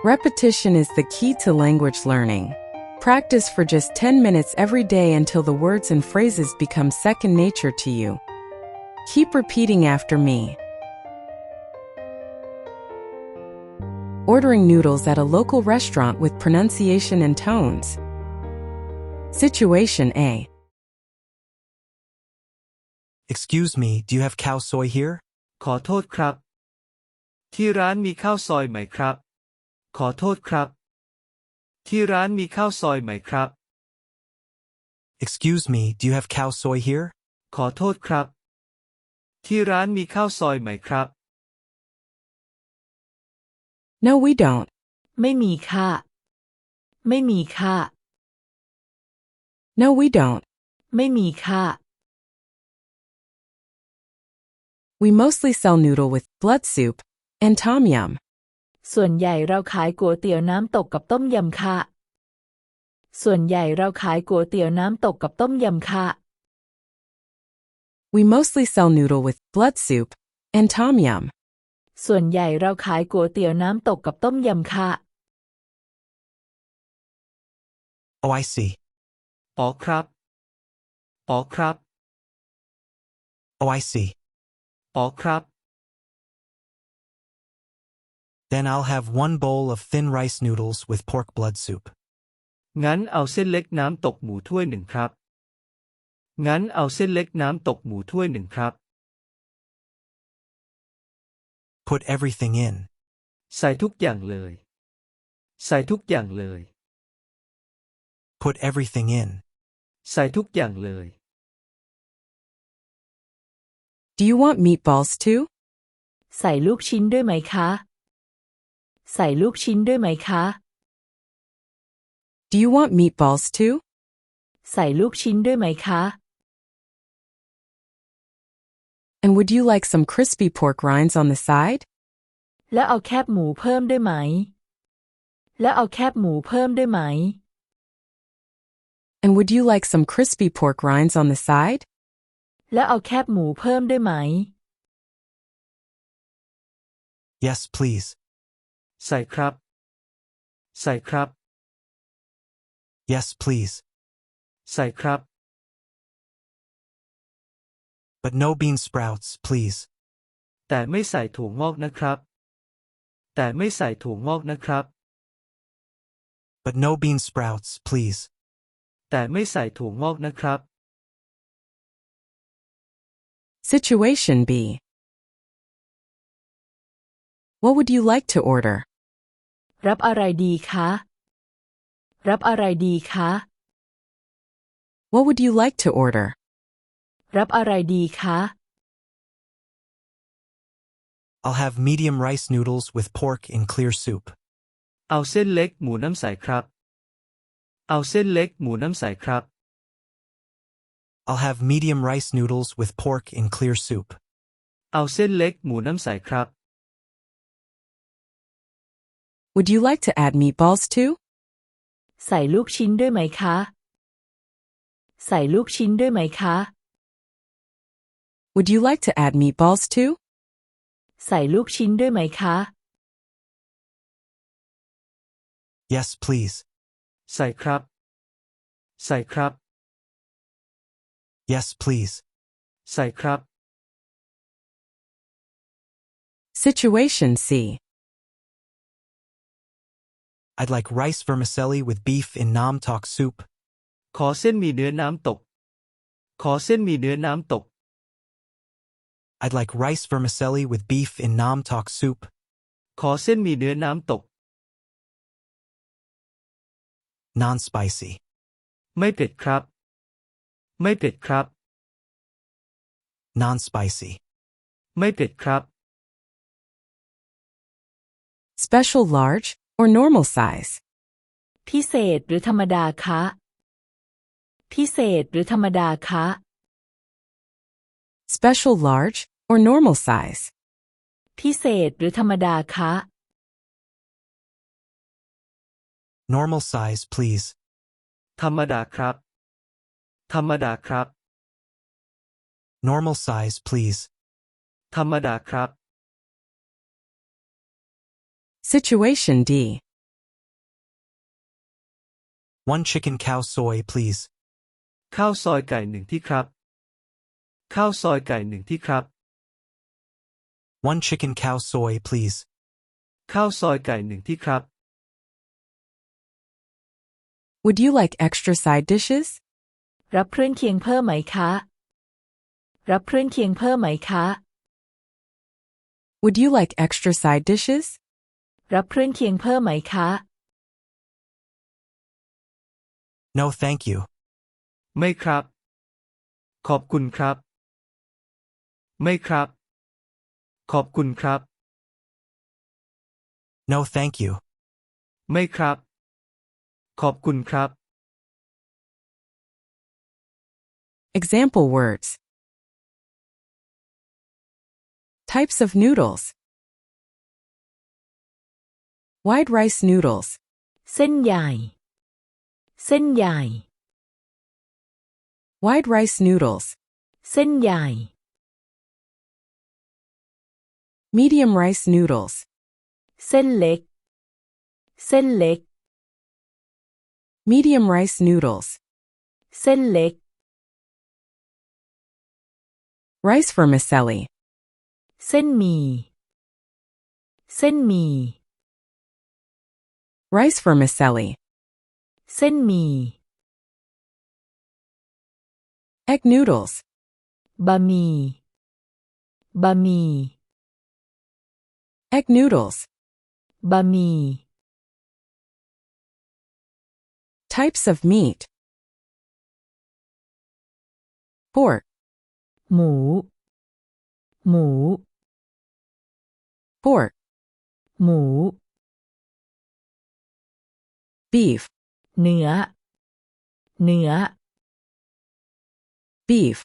Repetition is the key to language learning. Practice for just 10 minutes every day until the words and phrases become second nature to you. Keep repeating after me. Ordering noodles at a local restaurant with pronunciation and tones. Situation A. Excuse me, do you have cow soy here? ขอโทษครับที่ร้านมีข้าวซอยไหมครับขอโทษครับที่ร้านมีข้าวซอยไหมครับ Excuse me, do you have cow soy here? ขอโทษครับที่ร้านมีข้าวซอยไหมครับ No, we don't. ไม่มีค่ะไม่มีค่ะ No, we don't. ไม่มีค่ะ We mostly sell noodle with blood soup and tom yum. ส่วนใหญ่เราขายก๋วยเตี๋ยวน้ำตกกับต้มยำค่ะส่วนใหญ่เราขายก๋วยเตี๋ยวน้ำตกกับต้มยำค่ะ We mostly sell noodle with blood soup and tom yum. ส่วนใหญ่เราขายก๋วยเตี๋ยวน้ำตกกับต้มยำค่ะ Oh, I see. อ๋อครับอ๋อครับ Oh, I see. อ๋อครับ Then I'll have one bowl of thin rice noodles with pork blood soup. งั้นเอาเส้นเล็กน้ำตกหมูถ้วยหนึ่งครับงั้นเอาเส้นเล็กน้ำตกหมูถ้วยหนึ่งครับ Put everything in. ใส่ทุกอย่างเลยใส่ทุกอย่างเลย Put everything in. ใส่ทุกอย่างเลย Do you want meatballs too? ใส่ลูกชิ้นด้วยไหมคะใส่ลูกชิ้นด้วยไหมคะ Do you want meatballs too? ใส่ลูกชิ้นด้วยไหมคะ And would you like some crispy pork rinds on the side? แล้วเอาแคบหมูเพิ่มด้วยไหมแล้วเอาแคบหมูเพิ่มด้วยไหม And would you like some crispy pork rinds on the side? แล้วเอาแคบหมูเพิ่มด้วยไหม Yes, please. ใส่ครับใส่ครับ Yes, please. ใส่ครับ But no bean sprouts, please. แต่ไม่ใส่ถั่วงอกนะครับแต่ไม่ใส่ถั่วงอกนะครับ But no bean sprouts, please. แต่ไม่ใส่ถั่วงอกนะครับ Situation B. What would you like to order? รับอะไรดีคะรับอะไรดีคะ What would you like to order? รับอะไรดีคะ I'll have medium rice noodles with pork in clear soup. เอาเส้นเล็กหมูน้ำใสครับเอาเส้นเล็กหมูน้ำใสครับ I'll have medium rice noodles with pork in clear soup. เอาเส้นเล็กหมูน้ำใสครับ Would you like to add meatballs too? ใส่ลูกชิ้นด้วยไหมคะใส่ลูกชิ้นด้วยไหมคะ Would you like to add meatballs too? ใส่ลูกชิ้นด้วยไหมคะ Yes, please. ใส่ครับใส่ครับ Yes, please. ใส่ครับ Situation C. I'd like rice vermicelli with beef in nam tok soup. ขอเส้นหมี่เนื้อน้ำตกขอเส้นหมี่เนื้อน้ำตก I'd like rice vermicelli with beef in nam tok soup. ขอเส้นหมี่เนื้อน้ำตก Non-spicy. ไม่เผ็ดครับไม่เผ็ดครับ Non-spicy. ไม่เผ็ดครับ Special large or normal size? พิเศษหรือธรรมดาคะพิเศษหรือธรรมดาคะ Special large or normal size? พิเศษหรือธรรมดาคะ Normal size, please. ธรรมดาครับธรรมดาครับ Normal size, please. ธรรมดาครับ Situation D. 1 chicken cow soy, please. ข้าวซอยไก่หนึ่งที่ครับข้าวซอยไก่หนึ่งที่ครับ 1 chicken cow soy, please. ข้าวซอยไก่หนึ่งที่ครับ Would you like extra side dishes? รับเครื่องเคียงเพิ่มไหมคะ รับเครื่องเคียงเพิ่มไหมคะ Would you like extra side dishes? รับเครื่องเคียงเพิ่มไหมคะ No, thank you. ไม่ครับขอบคุณครับไม่ครับขอบคุณครับ No, thank you. ไม่ครับขอบคุณครับ Example words. Types of noodles. Wide rice noodles. เส้นใหญ่ เส้นใหญ่ Wide rice noodles. เส้นใหญ่ Medium rice noodles. เส้นเล็ก เส้นเล็ก Medium rice noodles. เส้นเล็ก Rice vermicelli. เส้นหมี่ เส้นหมี่ Rice vermicelli. เส้นหมี่ Egg noodles. บะหมี่ บะหมี่ Egg noodles. บะหมี่ Types of meat. Pork. หมู หมู Pork. หมู Beef. เนื้อ เนื้อ Beef.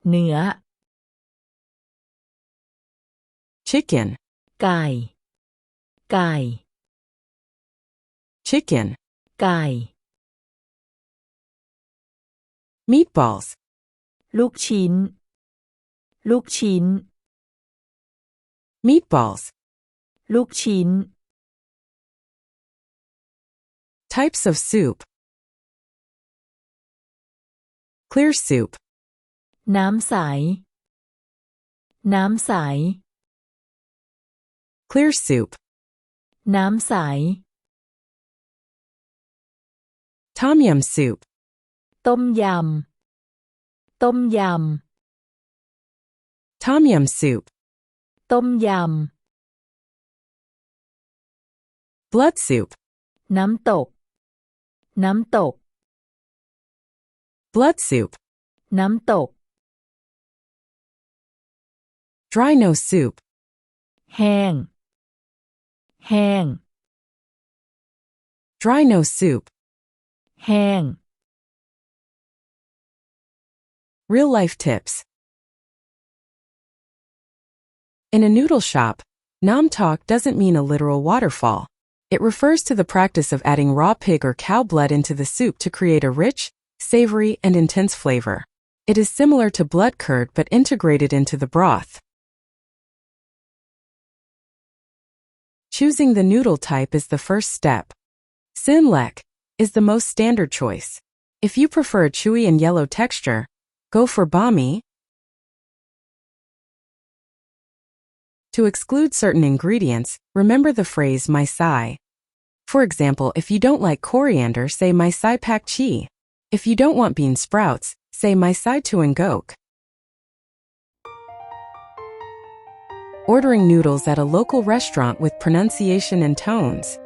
เนื้อ Chicken. ไก่ ไก่ Chicken. ไก่ Meatballs. ลูกชิ้น ลูกชิ้น Meatballs. ลูกชิ้น Types of soup. Clear soup. น้ำใส น้ำใส Clear soup. น้ำใส Tom yum soup. ต้มยำ ต้มยำ Tom yum soup. ต้มยำ Blood soup. น้ำตก น้ำตก Blood soup. น้ำตก Dry nose soup. แห้ง แห้ง Dry nose soup. แห้ง Real life tips. In a noodle shop, nam tok doesn't mean a literal waterfall. It refers to the practice of adding raw pig or cow blood into the soup to create a rich, savory, and intense flavor. It is similar to blood curd but integrated into the broth. Choosing the noodle type is the first step. Sen Lek is the most standard choice. If you prefer a chewy and yellow texture, go for bami. To exclude certain ingredients, remember the phrase my sai. For example, if you don't like coriander, say my sai pak chi. If you don't want bean sprouts, say my sai tuan gok. Ordering noodles at a local restaurant with pronunciation and tones.